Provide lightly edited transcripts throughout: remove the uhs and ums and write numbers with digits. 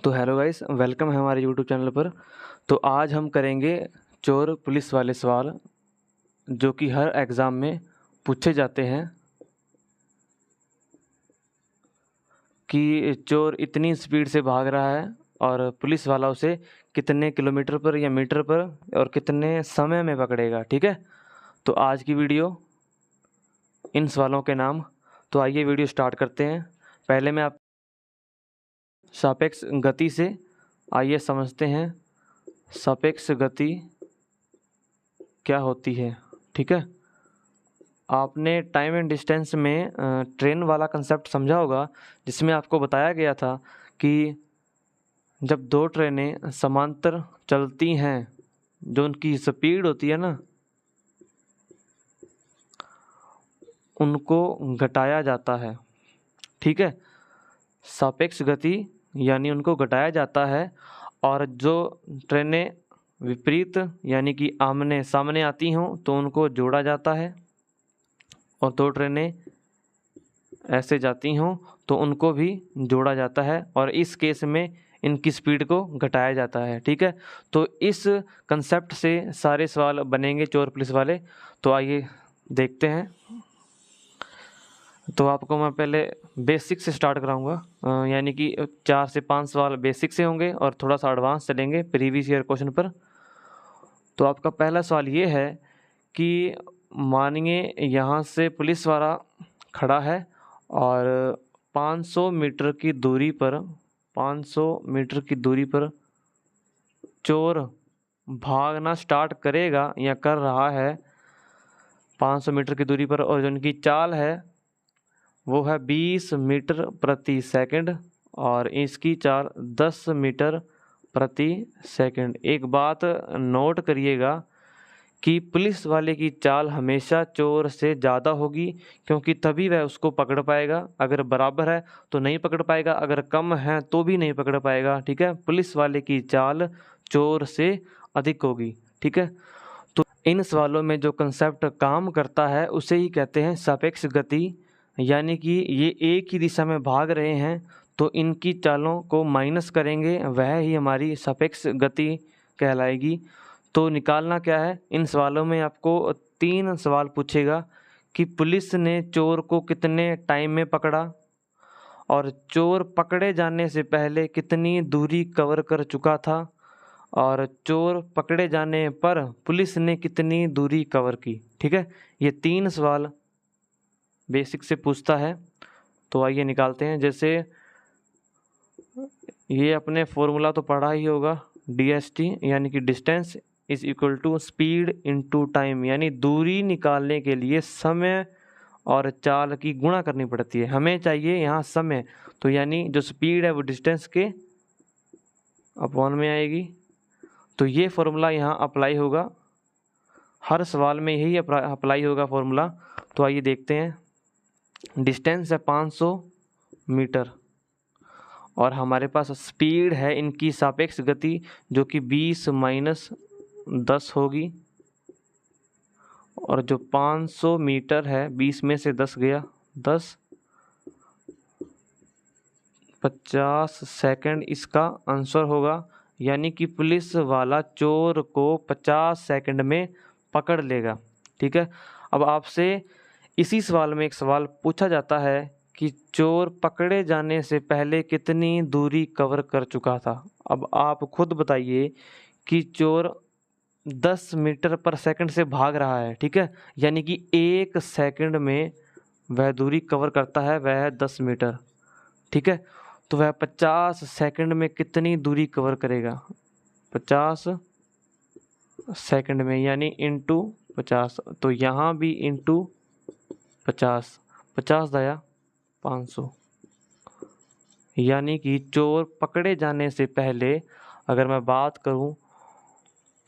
तो hello guys, welcome है हमारे यूट्यूब चैनल पर। तो आज हम करेंगे चोर पुलिस वाले सवाल जो कि हर एग्ज़ाम में पूछे जाते हैं कि चोर इतनी स्पीड से भाग रहा है और पुलिस वाला उसे कितने किलोमीटर पर या मीटर पर और कितने समय में पकड़ेगा। ठीक है, तो आज की वीडियो इन सवालों के नाम। तो आइए वीडियो स्टार्ट करते हैं। पहले मैं आप सापेक्ष गति से आइए समझते हैं सापेक्ष गति क्या होती है। ठीक है, आपने टाइम एंड डिस्टेंस में ट्रेन वाला कंसेप्ट समझा होगा, जिसमें आपको बताया गया था कि जब दो ट्रेनें समांतर चलती हैं, जो उनकी स्पीड होती है ना, उनको घटाया जाता है। ठीक है, सापेक्ष गति यानी उनको घटाया जाता है। और जो ट्रेनें विपरीत यानी कि आमने सामने आती हों तो उनको जोड़ा जाता है, और दो ट्रेनें ऐसे जाती हों तो उनको भी जोड़ा जाता है, और इस केस में इनकी स्पीड को घटाया जाता है। ठीक है, तो इस कंसेप्ट से सारे सवाल बनेंगे चोर पुलिस वाले। तो आइए देखते हैं। तो आपको मैं पहले बेसिक से स्टार्ट कराऊंगा, यानी कि 4 से 5 सवाल बेसिक से होंगे और थोड़ा सा एडवांस चलेंगे प्रीवियस ईयर क्वेश्चन पर। तो आपका पहला सवाल ये है कि मानिए यहाँ से पुलिस वाला खड़ा है और 500 मीटर की दूरी पर 500 मीटर की दूरी पर चोर भागना स्टार्ट करेगा या कर रहा है 500 मीटर की दूरी पर, और जो उनकी चाल है वो है 20 मीटर प्रति सेकंड और इसकी चाल 10 मीटर प्रति सेकंड। एक बात नोट करिएगा कि पुलिस वाले की चाल हमेशा चोर से ज़्यादा होगी, क्योंकि तभी वह उसको पकड़ पाएगा। अगर बराबर है तो नहीं पकड़ पाएगा, अगर कम है तो भी नहीं पकड़ पाएगा। ठीक है, पुलिस वाले की चाल चोर से अधिक होगी। ठीक है, तो इन सवालों में जो कंसेप्ट काम करता है उसे ही कहते हैं सापेक्ष गति, यानी कि ये एक ही दिशा में भाग रहे हैं तो इनकी चालों को माइनस करेंगे, वह ही हमारी सापेक्ष गति कहलाएगी। तो निकालना क्या है, इन सवालों में आपको 3 सवाल पूछेगा कि पुलिस ने चोर को कितने टाइम में पकड़ा, और चोर पकड़े जाने से पहले कितनी दूरी कवर कर चुका था, और चोर पकड़े जाने पर पुलिस ने कितनी दूरी कवर की। ठीक है, ये 3 सवाल बेसिक से पूछता है। तो आइए निकालते हैं। जैसे ये अपने फॉर्मूला तो पढ़ा ही होगा, DST यानी कि distance is equal to speed into time, यानी दूरी निकालने के लिए समय और चाल की गुणा करनी पड़ती है। हमें चाहिए यहाँ समय, तो यानी जो स्पीड है वो डिस्टेंस के अपॉन में आएगी। तो ये फॉर्मूला यहाँ अप्लाई होगा, हर सवाल में यही अप्लाई होगा फॉर्मूला। तो आइए देखते हैं। डिस्टेंस है 500 मीटर और हमारे पास स्पीड है इनकी सापेक्ष गति जो कि 20 माइनस 10 होगी, और जो 500 मीटर है 20 में से 10 गया 10, 50 सेकंड इसका आंसर होगा। यानी कि पुलिस वाला चोर को 50 सेकंड में पकड़ लेगा। ठीक है, अब आपसे इसी सवाल में एक सवाल पूछा जाता है कि चोर पकड़े जाने से पहले कितनी दूरी कवर कर चुका था। अब आप खुद बताइए कि चोर 10 मीटर पर सेकंड से भाग रहा है। ठीक है, यानी कि 1 सेकंड में वह दूरी कवर करता है, वह है 10 मीटर। ठीक है, तो वह 50 सेकंड में कितनी दूरी कवर करेगा? 50 सेकंड में, यानी इंटू 50। तो यहाँ भी इंटू 50, 50 दया 500। यानी कि चोर पकड़े जाने से पहले अगर मैं बात करूं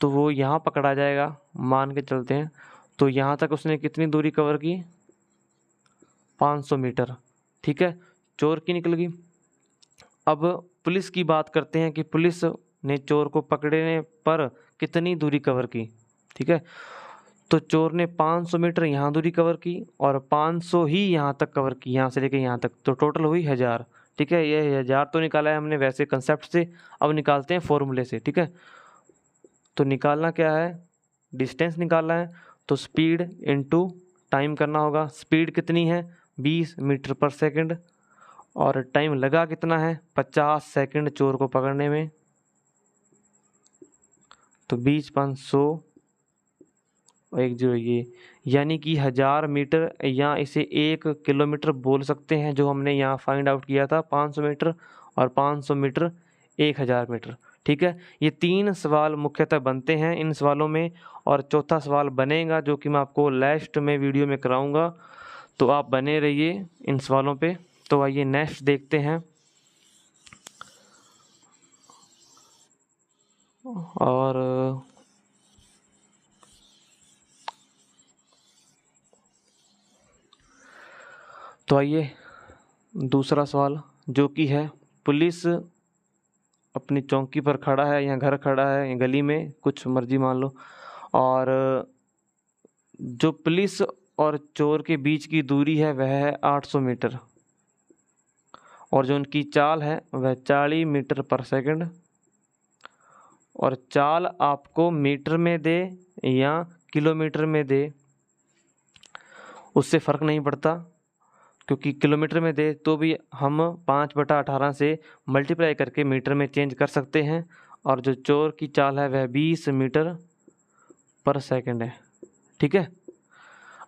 तो वो यहाँ पकड़ा जाएगा, मान के चलते हैं। तो यहाँ तक उसने कितनी दूरी कवर की? 500 मीटर। ठीक है, चोर की निकल गई। अब पुलिस की बात करते हैं कि पुलिस ने चोर को पकड़ने पर कितनी दूरी कवर की। ठीक है, तो चोर ने 500 मीटर यहाँ दूरी कवर की और 500 ही यहाँ तक कवर की, यहाँ से लेके यहाँ तक, तो टोटल हुई 1000। ठीक है, ये 1000 तो निकाला है हमने वैसे कंसेप्ट से, अब निकालते हैं फॉर्मूले से। ठीक है, तो निकालना क्या है, डिस्टेंस निकालना है, तो स्पीड इनटू टाइम करना होगा। स्पीड कितनी है 20 मीटर पर सेकंड, और टाइम लगा कितना है 50 सेकंड चोर को पकड़ने में, तो 20 500 एक जीरो ये, यानी कि 1000 मीटर, या इसे 1 किलोमीटर बोल सकते हैं, जो हमने यहाँ फाइंड आउट किया था 500 मीटर, और 500 मीटर 1000 मीटर। ठीक है, ये 3 सवाल मुख्यतः बनते हैं इन सवालों में, और चौथा सवाल बनेगा जो कि मैं आपको लास्ट में वीडियो में कराऊंगा, तो आप बने रहिए इन सवालों पे। तो आइए नेक्स्ट देखते हैं। और तो आइए दूसरा सवाल, जो कि है पुलिस अपनी चौकी पर खड़ा है, या घर खड़ा है, या गली में, कुछ मर्जी मान लो, और जो पुलिस और चोर के बीच की दूरी है वह है 800 मीटर, और जो उनकी चाल है वह 40 मीटर पर सेकंड, और चाल आपको मीटर में दे या किलोमीटर में दे उससे फ़र्क नहीं पड़ता, क्योंकि किलोमीटर में दे तो भी हम 5/18 से मल्टीप्लाई करके मीटर में चेंज कर सकते हैं, और जो चोर की चाल है वह 20 मीटर पर सेकंड है। ठीक है,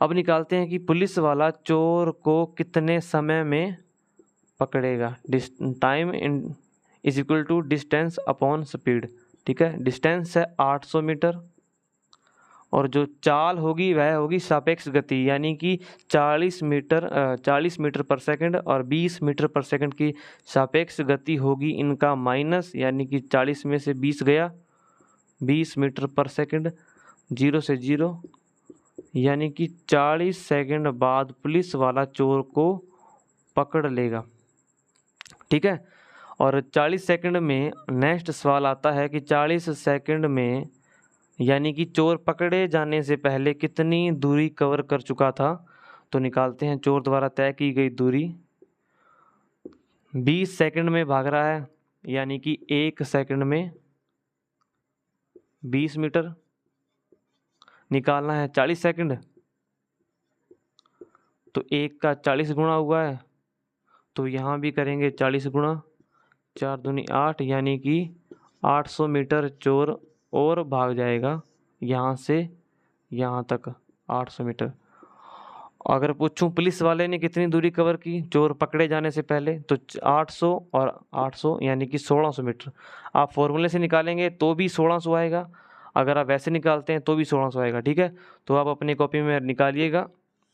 अब निकालते हैं कि पुलिस वाला चोर को कितने समय में पकड़ेगा। Time is equal to distance upon speed. ठीक है, डिस्टेंस है 800 मीटर, और जो चाल होगी वह होगी सापेक्ष गति, यानी कि 40 मीटर पर सेकंड और 20 मीटर पर सेकंड की सापेक्ष गति होगी इनका माइनस, यानी कि 40 में से 20 गया, 20 मीटर पर सेकंड, 0 से 0, यानी कि 40 सेकंड बाद पुलिस वाला चोर को पकड़ लेगा। ठीक है, और 40 सेकंड में नेक्स्ट सवाल आता है कि 40 सेकंड में, यानी कि चोर पकड़े जाने से पहले कितनी दूरी कवर कर चुका था। तो निकालते हैं, चोर द्वारा तय की गई दूरी 20 सेकंड में भाग रहा है, यानी कि 1 सेकंड में 20 मीटर। निकालना है 40 सेकंड, तो 1 का 40 गुणा हुआ है, तो यहाँ भी करेंगे 40 गुणा, 4 दूनी 8, यानी कि 800 मीटर चोर और भाग जाएगा यहाँ से यहाँ तक 800 मीटर। अगर पूछूं पुलिस वाले ने कितनी दूरी कवर की चोर पकड़े जाने से पहले, तो 800 और 800 यानी कि 1600 मीटर। आप फॉर्मूले से निकालेंगे तो भी 1600 आएगा, अगर आप वैसे निकालते हैं तो भी 1600 आएगा। ठीक है, तो आप अपनी कॉपी में निकालिएगा,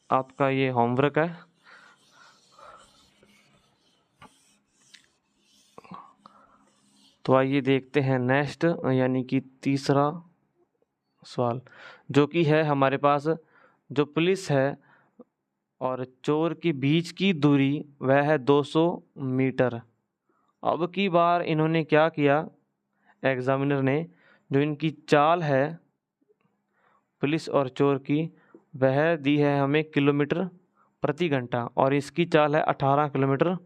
आपका ये होमवर्क है। तो आइए देखते हैं नेक्स्ट, यानी कि तीसरा सवाल, जो कि है हमारे पास, जो पुलिस है और चोर के बीच की दूरी वह है 200 मीटर। अब की बार इन्होंने क्या किया, एग्जामिनर ने, जो इनकी चाल है पुलिस और चोर की वह दी है हमें किलोमीटर प्रति घंटा, और इसकी चाल है 18 किलोमीटर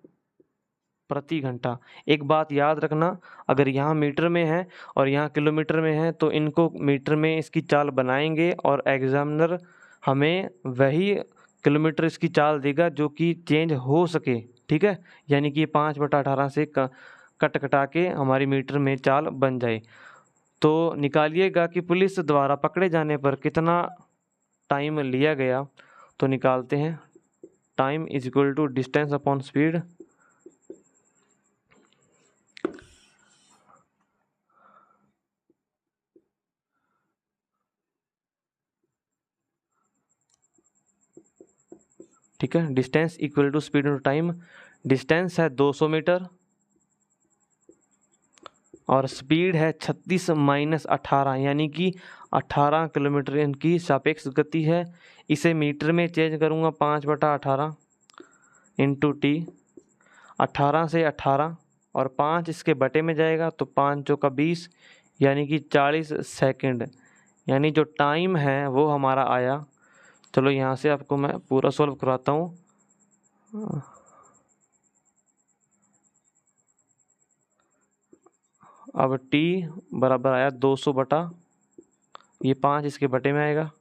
प्रति घंटा। एक बात याद रखना, अगर यहाँ मीटर में है और यहाँ किलोमीटर में है तो इनको मीटर में इसकी चाल बनाएंगे, और एग्जामिनर हमें वही किलोमीटर इसकी चाल देगा जो कि चेंज हो सके। ठीक है, यानी कि 5/18 से कट कटा के हमारी मीटर में चाल बन जाए। तो निकालिएगा कि पुलिस द्वारा पकड़े जाने पर कितना टाइम लिया गया। तो निकालते हैं, time is equal to distance upon speed. ठीक है, distance equal to speed into time. Distance है 200 मीटर और स्पीड है 36 माइनस 18, यानी कि 18 किलोमीटर इनकी सापेक्ष गति है। इसे मीटर में चेंज करूँगा, 5/18 इंटू टी, 18 से 18 और 5 इसके बटे में जाएगा, तो 5 चौका 20, यानी कि 40 सेकंड, यानी जो टाइम है वो हमारा आया। चलो यहाँ से आपको मैं पूरा सॉल्व कराता हूँ। अब टी बराबर आया 200 बटा, ये 5 इसके बटे में आएगा,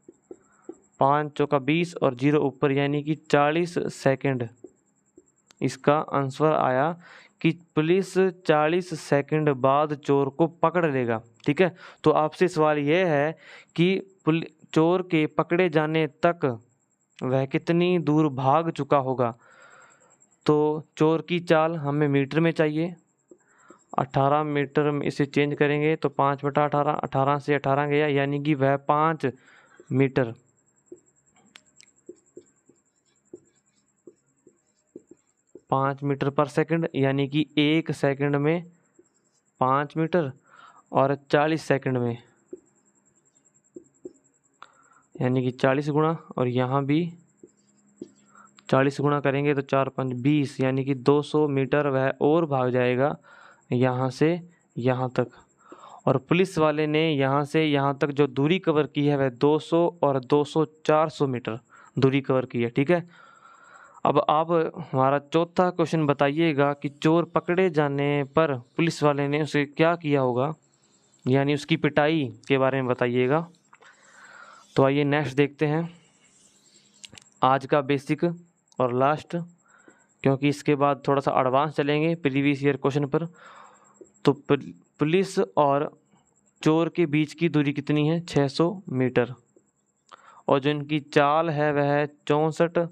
5 चौका 20 और 0 ऊपर, यानी कि 40 सेकंड। इसका आंसर आया कि पुलिस 40 सेकंड बाद चोर को पकड़ लेगा। ठीक है, तो आपसे सवाल यह है कि चोर के पकड़े जाने तक वह कितनी दूर भाग चुका होगा। तो चोर की चाल हमें मीटर में चाहिए, 18 मीटर में इसे चेंज करेंगे तो 5 बटा 18, 18 से 18 गया, यानी कि वह 5 मीटर 5 मीटर पर सेकंड, यानी कि 1 सेकंड में 5 मीटर और 40 सेकंड में यानी कि 40 गुणा, और यहाँ भी 40 गुणा करेंगे तो 4 5 20, यानी कि 200 मीटर वह और भाग जाएगा यहाँ से यहाँ तक। और पुलिस वाले ने यहाँ से यहाँ तक जो दूरी कवर की है वह 200 और 200 400 मीटर दूरी कवर की है। ठीक है, अब आप हमारा चौथा क्वेश्चन बताइएगा कि चोर पकड़े जाने पर पुलिस वाले ने उसे क्या किया होगा, यानी उसकी पिटाई के बारे में बताइएगा। तो आइए नेक्स्ट देखते हैं, आज का बेसिक और लास्ट, क्योंकि इसके बाद थोड़ा सा एडवांस चलेंगे प्रीवियस ईयर क्वेश्चन पर। तो पुलिस और चोर के बीच की दूरी कितनी है, 600 मीटर, और जो इनकी चाल है वह है 64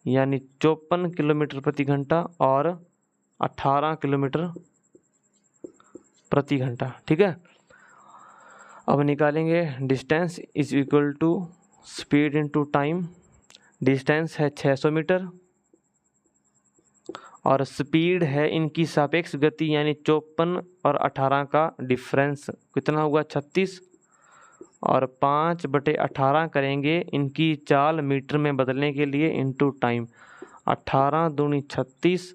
यानी 54 किलोमीटर प्रति घंटा और 18 किलोमीटर प्रति घंटा। ठीक है, अब निकालेंगे distance is equal to speed into time. Distance है 600 मीटर और स्पीड है इनकी सापेक्ष गति यानी 54 और 18 का डिफरेंस कितना हुआ, 36, और 5/18 करेंगे इनकी चाल मीटर में बदलने के लिए इनटू टाइम। 18 दूनी 36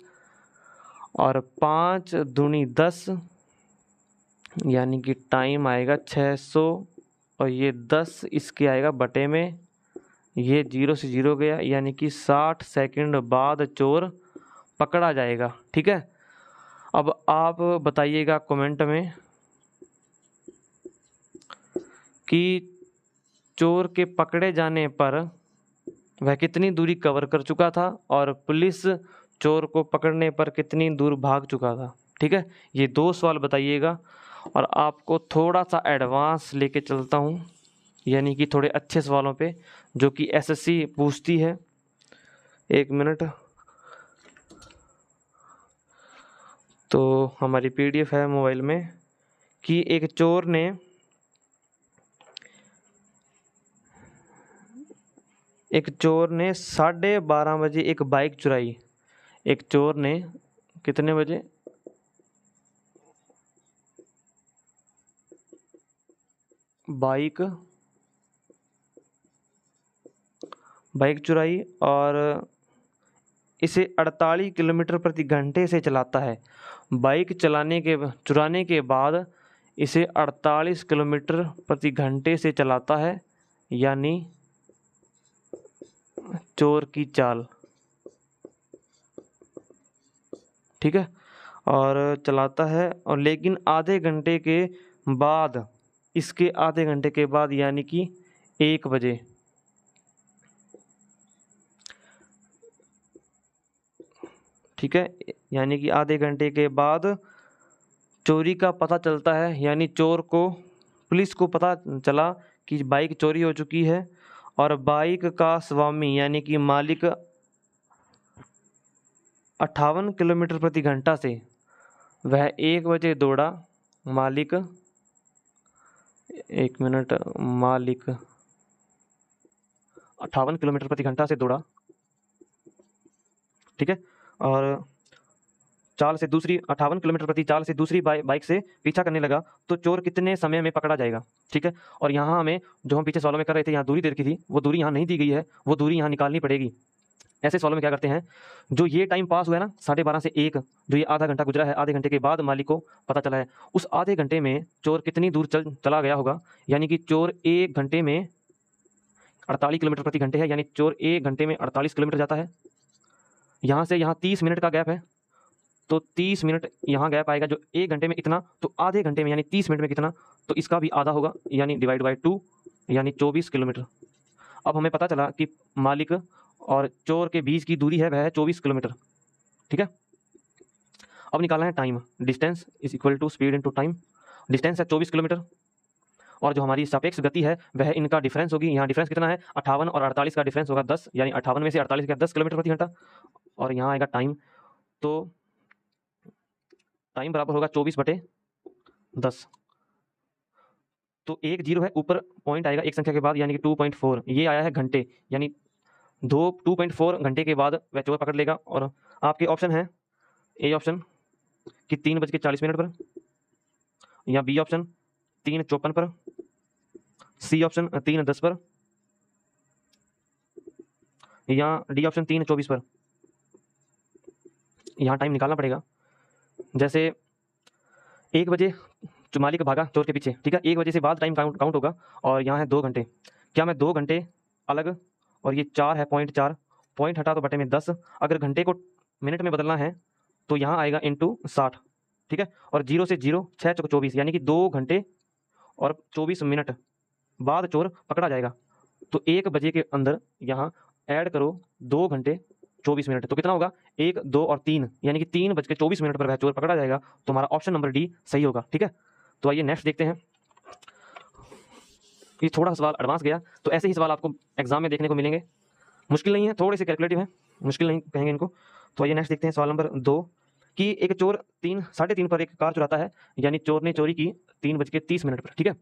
और 5 दूनी 10, यानी कि टाइम आएगा 600 और ये 10 इसके आएगा बटे में, ये 0 से 0 गया, यानी कि 60 सेकंड बाद चोर पकड़ा जाएगा। ठीक है, अब आप बताइएगा कमेंट में कि चोर के पकड़े जाने पर वह कितनी दूरी कवर कर चुका था और पुलिस चोर को पकड़ने पर कितनी दूर भाग चुका था। ठीक है, ये 2 सवाल बताइएगा, और आपको थोड़ा सा एडवांस लेके चलता हूँ, यानी कि थोड़े अच्छे सवालों पे जो कि एसएससी पूछती है। 1 मिनट, तो हमारी पीडीएफ है मोबाइल में कि एक चोर ने 12:30 बजे एक बाइक चुराई। एक चोर ने कितने बजे, बाइक चुराई और इसे 48 किलोमीटर प्रति घंटे से चलाता है। बाइक चुराने के बाद इसे 48 किलोमीटर प्रति घंटे से चलाता है, यानी चोर की चाल। ठीक है, और चलाता है, और लेकिन आधे घंटे के बाद, इसके आधे घंटे के बाद यानी कि 1 बजे, ठीक है, यानी कि आधे घंटे के बाद चोरी का पता चलता है, यानी पुलिस को पता चला कि बाइक चोरी हो चुकी है, और बाइक का स्वामी यानी कि मालिक 58 किलोमीटर प्रति घंटा से वह 1 बजे दौड़ा। मालिक 58 किलोमीटर प्रति घंटा से दौड़ा। ठीक है, और 58 किलोमीटर प्रति चाल से दूसरी बाइक से पीछा करने लगा, तो चोर कितने समय में पकड़ा जाएगा। ठीक है, और यहाँ हमें जो हम पीछे सवालों में कर रहे थे, यहाँ दूरी दे रखी थी, वो दूरी यहाँ नहीं दी गई है, वो दूरी यहाँ निकालनी पड़ेगी। ऐसे सवालों में क्या करते हैं, जो ये टाइम पास हुआ है ना 12:30 से 1, जो ये आधा घंटा गुजरा है, आधे घंटे के बाद मालिक को पता चला है, उस आधे घंटे में चोर कितनी दूर चला गया होगा, यानी कि चोर 1 घंटे में 48 किलोमीटर प्रति घंटे है, यानी चोर 1 घंटे में 48 किलोमीटर जाता है। यहाँ से यहाँ 30 मिनट का गैप है, तो 30 मिनट यहाँ गैप आएगा, जो 1 घंटे में इतना, तो आधे घंटे में यानी 30 मिनट में कितना, तो इसका भी आधा होगा, यानी डिवाइड बाय 2 यानी 24 किलोमीटर। अब हमें पता चला कि मालिक और चोर के बीच की दूरी है वह है 24 किलोमीटर। ठीक है, अब निकालना है time. Distance is equal to speed into time. Distance है 24 किलोमीटर और जो हमारी सापेक्ष गति है वह इनका डिफरेंस होगी। यहाँ डिफरेंस कितना है 58 और 48 का डिफरेंस होगा 10, यानी 58 में से 48 का 10 किलोमीटर प्रति घंटा। और यहाँ आएगा टाइम, तो टाइम बराबर होगा 24/10। तो एक जीरो है, ऊपर पॉइंट आएगा एक संख्या के बाद, यानी कि 2.4। ये आया है घंटे, यानी 2.4 घंटे के बाद वह चोर पकड़ लेगा। और आपके ऑप्शन है ए ऑप्शन कि 3:40 पर, या बी ऑप्शन 3:54 पर, सी ऑप्शन 3:10 पर, या डी ऑप्शन 3:24 पर। यहाँ टाइम निकालना पड़ेगा। जैसे 1 बजे मालिक भागा चोर के पीछे, ठीक है, 1 बजे से बाद टाइम काउंट होगा, और यहाँ है 2 घंटे। क्या मैं 2 घंटे अलग, और ये 4 है, 0.4, पॉइंट हटा तो बटे में 10। अगर घंटे को मिनट में बदलना है तो यहाँ आएगा इंटू 60। ठीक है, और 0 से 0, 6 चौक 24, यानी कि 2 घंटे और 24 मिनट बाद चोर पकड़ा जाएगा। तो 1 बजे के अंदर यहाँ ऐड करो 2 घंटे 24 मिनट, तो कितना होगा 1, 2 और 3, यानी कि 3:24 पर वह चोर पकड़ा जाएगा। तो हमारा ऑप्शन नंबर डी सही होगा। ठीक है, तो आइए नेक्स्ट देखते हैं। ये थोड़ा सा सवाल एडवांस गया, तो ऐसे ही सवाल आपको एग्जाम में देखने को मिलेंगे। मुश्किल नहीं है, थोड़े से कैलकुलेटिव है, मुश्किल नहीं कहेंगे इनको। तो आइए नेक्स्ट देखते हैं सवाल नंबर 2 कि एक चोर 3:30 पर एक कार चुराता है, यानी चोर ने चोरी की 3:30 पर। ठीक है,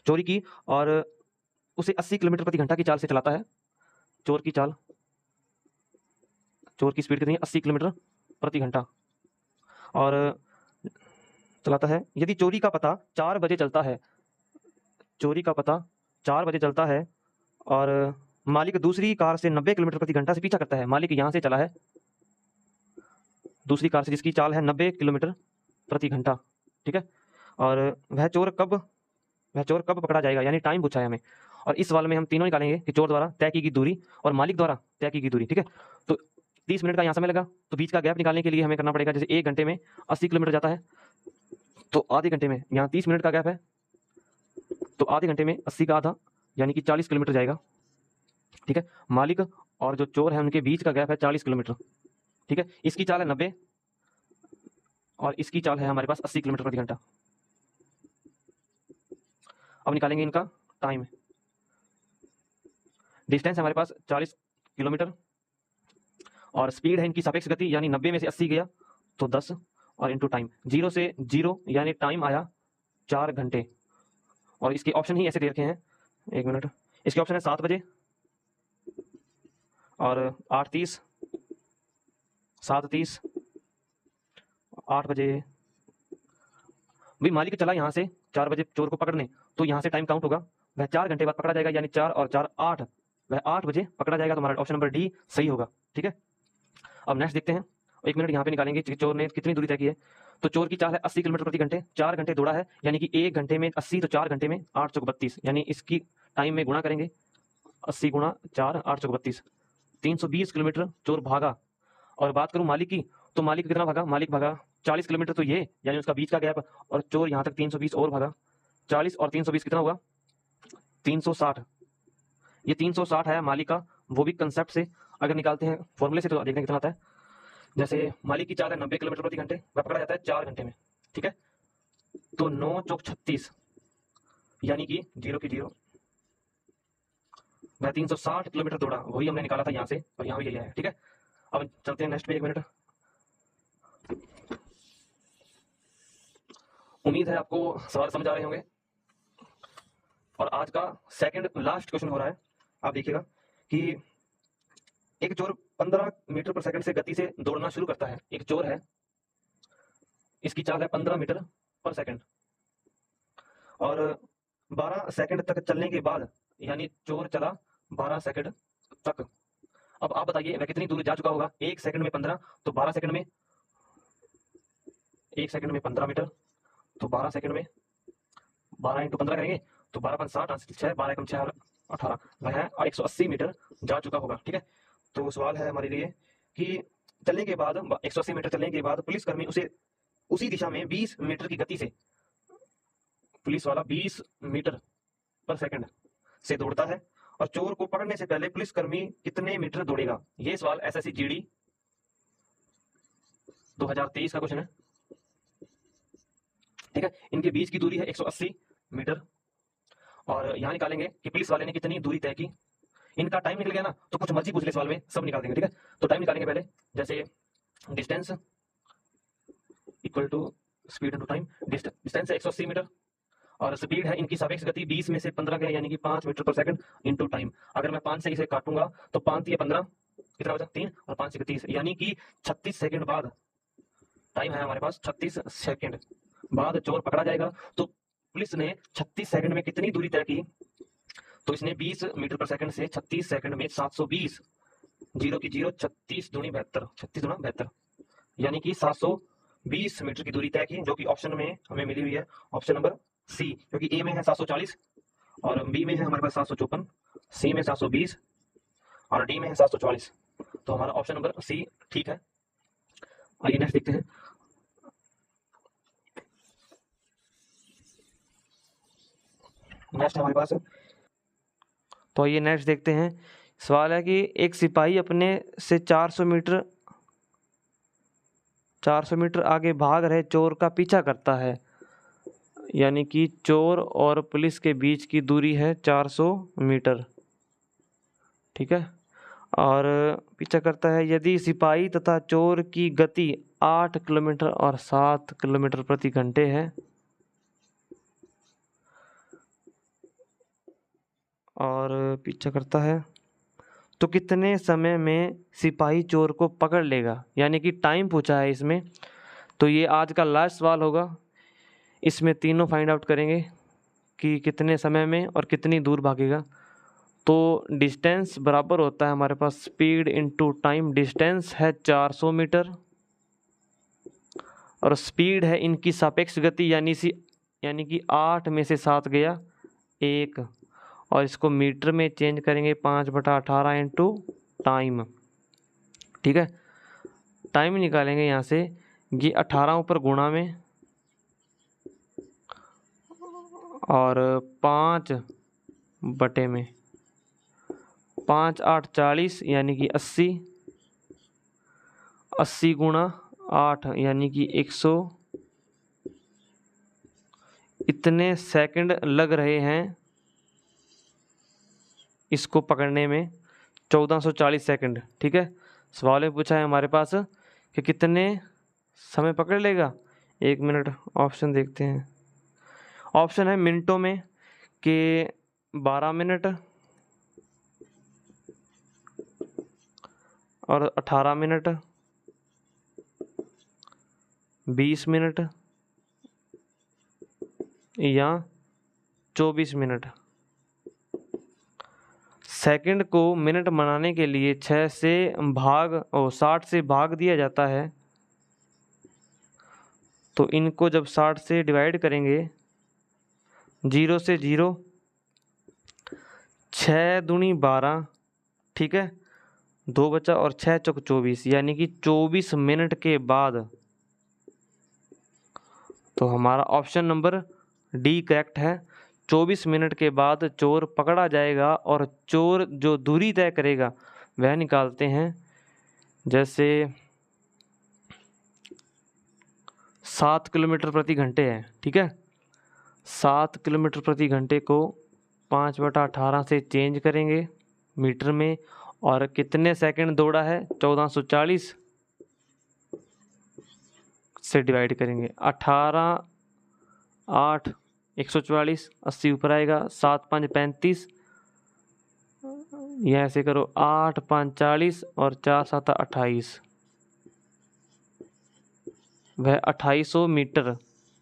चोरी की और उसे 80 किलोमीटर प्रति घंटा की चाल से चलाता है। चोर की चाल, चोर की स्पीड कितनी है 80 किलोमीटर प्रति घंटा और चलाता है। यदि चोरी का पता 4 बजे चलता है, चोरी का पता 4 बजे चलता है और मालिक दूसरी कार से 90 किलोमीटर प्रति घंटा से पीछा करता है। मालिक यहाँ से चला है दूसरी कार से जिसकी चाल है 90 किलोमीटर प्रति घंटा। ठीक है, और वह चोर कब पकड़ा जाएगा, यानी टाइम पूछा है हमें। और इस सवाल में हम तीनों निकालेंगे कि चोर द्वारा तय की गई दूरी और मालिक द्वारा तय की गई दूरी। ठीक है, तो 30 मिनट का यहाँ समय लगा, तो बीच का गैप निकालने के लिए हमें करना पड़ेगा, जैसे 1 घंटे में 80 किलोमीटर जाता है, तो आधे घंटे में यहाँ 30 मिनट का गैप है, तो आधे घंटे में 80 का आधा यानी कि 40 किलोमीटर जाएगा। ठीक है, मालिक और जो चोर है उनके बीच का गैप है 40 किलोमीटर। ठीक है, इसकी चाल है 90 और इसकी चाल है हमारे पास 80 किलोमीटर प्रति घंटा। अब निकालेंगे इनका टाइम। डिस्टेंस है हमारे पास 40 किलोमीटर और स्पीड है इनकी सापेक्ष गति, यानी 90 में से 80 गया तो 10 और इंटू टाइम 0 से 0, यानी टाइम आया 4 घंटे। और इसके ऑप्शन ही ऐसे दे रखे हैं, 1 मिनट, इसके ऑप्शन है 7 बजे और 8:30, 7:30, 8 बजे। भाई मालिक चला यहाँ से 4 बजे चोर को पकड़ने, तो यहाँ से टाइम काउंट होगा, वह 4 घंटे बाद पकड़ा जाएगा, यानी 4 और 4 8, वह 8 बजे पकड़ा जाएगा। तो हमारा ऑप्शन नंबर डी सही होगा। ठीक है, अब नेक्स्ट देखते हैं। 1 मिनट यहाँ पे निकालेंगे कि चोर ने कितनी दूरी तय की है। तो चोर की चाल है 80 किलोमीटर प्रति घंटे, 4 घंटे दौड़ा है, यानी कि 1 घंटे में 80, तो 4 घंटे में 8 चौक 32, यानी इसकी टाइम में गुणा करेंगे, 80 गुणा 4, 8 चौक 32, 320 किलोमीटर चोर भागा। और बात करूं मालिक की, तो मालिक कितना भागा, मालिक भागा 40 किलोमीटर, तो ये यानी उसका बीच का गैप, और चोर यहाँ तक 320 और भागा, 40 और 320 कितना हुआ 360। ये 360 है मालिक का, वो भी कंसेप्ट से अगर निकालते हैं फॉर्मूले से तो देखने कितना आता है। जैसे मालिक की चाल है 90 किलोमीटर प्रति घंटे, वह पकड़ा जाता है 4 घंटे में। ठीक है, तो 9 चौक 36, यानी कि 0 की 0, वह 360 किलोमीटर दौड़ा, वही हमने निकाला था यहाँ से, और यहाँ भी यही है। ठीक है, अब चलते हैं नेक्स्ट पे। 1 मिनट, उम्मीद है आपको सवाल समझ आ रहे होंगे। और आज का सेकंड लास्ट क्वेश्चन हो रहा है। आप देखिएगा कि एक चोर 15 मीटर पर सेकंड से गति से दौड़ना शुरू करता है। एक चोर है, इसकी चाल है 15 मीटर पर सेकंड और 12 सेकंड तक चलने के बाद, यानी चोर चला 12 सेकंड तक। अब आप बताइए वह कितनी दूर जा चुका होगा। 1 सेकंड में 15, तो 12 सेकंड में, 1 सेकंड में 15 मीटर, तो 12 सेकंड में 12 × 15 करेंगे तो 12 × 5 = 60, 6 12 × 6 = 18, वह 180 मीटर जा चुका होगा। ठीक है, तो सवाल है हमारे लिए कि चलने के बाद 180 मीटर चलने के बाद पुलिसकर्मी उसे उसी दिशा में 20 मीटर की गति से, पुलिस वाला 20 मीटर पर सेकंड से दौड़ता है और चोर को पकड़ने से पहले पुलिसकर्मी कितने मीटर दौड़ेगा। ये सवाल एसएससी जीडी 2023 का क्वेश्चन है। ठीक है, इनके बीच की दूरी है 180 मीटर और यहाँ निकालेंगे कि पुलिस वाले ने कितनी दूरी तय की। इनका टाइम निकल गया ना, तो कुछ मर्जी पूछ ले सवाल में, सब निकाल देंगे। ठीक है, तो टाइम निकालेंगे पहले, जैसे distance equal to speed into time. Distance है 180 मीटर और स्पीड है इनकी सापेक्ष गति 20 में से 15 गया, यानी कि 5 मीटर पर सेकंड इनटू टाइम। अगर मैं 5 से इसे काटूंगा तो 5 या 15 कितना बचा, 3 और 5 से 30, यानी कि 36 सेकंड बाद टाइम है हमारे पास। 36 सेकंड बाद चोर पकड़ा जाएगा। तो पुलिस ने 36 सेकंड में कितनी दूरी तय की, तो इसने 20 मीटर पर सेकंड से 36 सेकंड में 720, 0 की 0, 36 दूनी 72, 36 दूना 72, यानी कि 720 मीटर की दूरी तय की, जो कि ऑप्शन में हमें मिली हुई है, ऑप्शन नंबर सी। क्योंकि ए में है 740 और बी में है हमारे पास 754, सी में 720 और डी में है 744, तो हमारा ऑप्शन नंबर सी ठीक है। आइए नेक्स्ट देखते हैं। नेक्स्ट हमारे पास, तो ये नेक्स्ट देखते हैं। सवाल है कि एक सिपाही अपने से 400 मीटर आगे भाग रहे चोर का पीछा करता है, यानी कि चोर और पुलिस के बीच की दूरी है 400 मीटर। ठीक है, और पीछा करता है। यदि सिपाही तथा चोर की गति 8 किलोमीटर और 7 किलोमीटर प्रति घंटे है और पीछा करता है, तो कितने समय में सिपाही चोर को पकड़ लेगा, यानी कि टाइम पूछा है इसमें। तो ये आज का लास्ट सवाल होगा, इसमें तीनों फाइंड आउट करेंगे कि कितने समय में और कितनी दूर भागेगा। तो डिस्टेंस बराबर होता है हमारे पास स्पीड इनटू टाइम। डिस्टेंस है 400 मीटर और स्पीड है इनकी सापेक्ष गति, यानी कि 8 में से 7 गया 1, और इसको मीटर में चेंज करेंगे 5/18 इंटू टाइम। ठीक है, टाइम निकालेंगे यहाँ से, ये 18 ऊपर गुणा में और 5 बटे में, 5 8 40, यानी कि 80, 80 गुणा 8 यानी कि 100। इतने सेकंड लग रहे हैं इसको पकड़ने में, 1440 सेकंड। ठीक है, सवाल में पूछा है हमारे पास कि कितने समय पकड़ लेगा। 1 मिनट, ऑप्शन देखते हैं। ऑप्शन है मिनटों में कि 12 मिनट और 18 मिनट, 20 मिनट या 24 मिनट। सेकंड को मिनट बनाने के लिए 60 से भाग दिया जाता है। तो इनको जब 60 से डिवाइड करेंगे, 0 से 0, 6 दूनी 12, ठीक है, 2 बचा और 6 चौक 24, यानी कि 24 मिनट के बाद। तो हमारा ऑप्शन नंबर डी करेक्ट है। 24 मिनट के बाद चोर पकड़ा जाएगा और चोर जो दूरी तय करेगा वह निकालते हैं। जैसे 7 किलोमीटर प्रति घंटे है, ठीक है, 7 किलोमीटर प्रति घंटे को 5/18 से चेंज करेंगे मीटर में, और कितने सेकंड दौड़ा है, 1440 से डिवाइड करेंगे। 18 8 144, 80 ऊपर आएगा, 7 5 35, यह ऐसे करो, 8 5 40 और 4 7 28, वह 2800 मीटर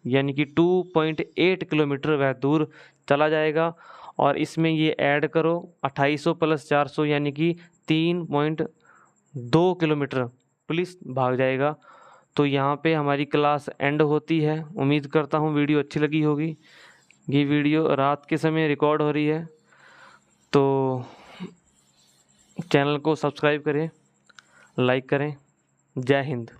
यानी कि 2.8 किलोमीटर वह दूर चला जाएगा। और इसमें ये ऐड करो 2800 + 400 यानी कि 3.2 किलोमीटर पुलिस भाग जाएगा। तो यहाँ पे हमारी क्लास एंड होती है। उम्मीद करता हूँ वीडियो अच्छी लगी होगी। ये वीडियो रात के समय रिकॉर्ड हो रही है, तो चैनल को सब्सक्राइब करें, लाइक करें। जय हिंद।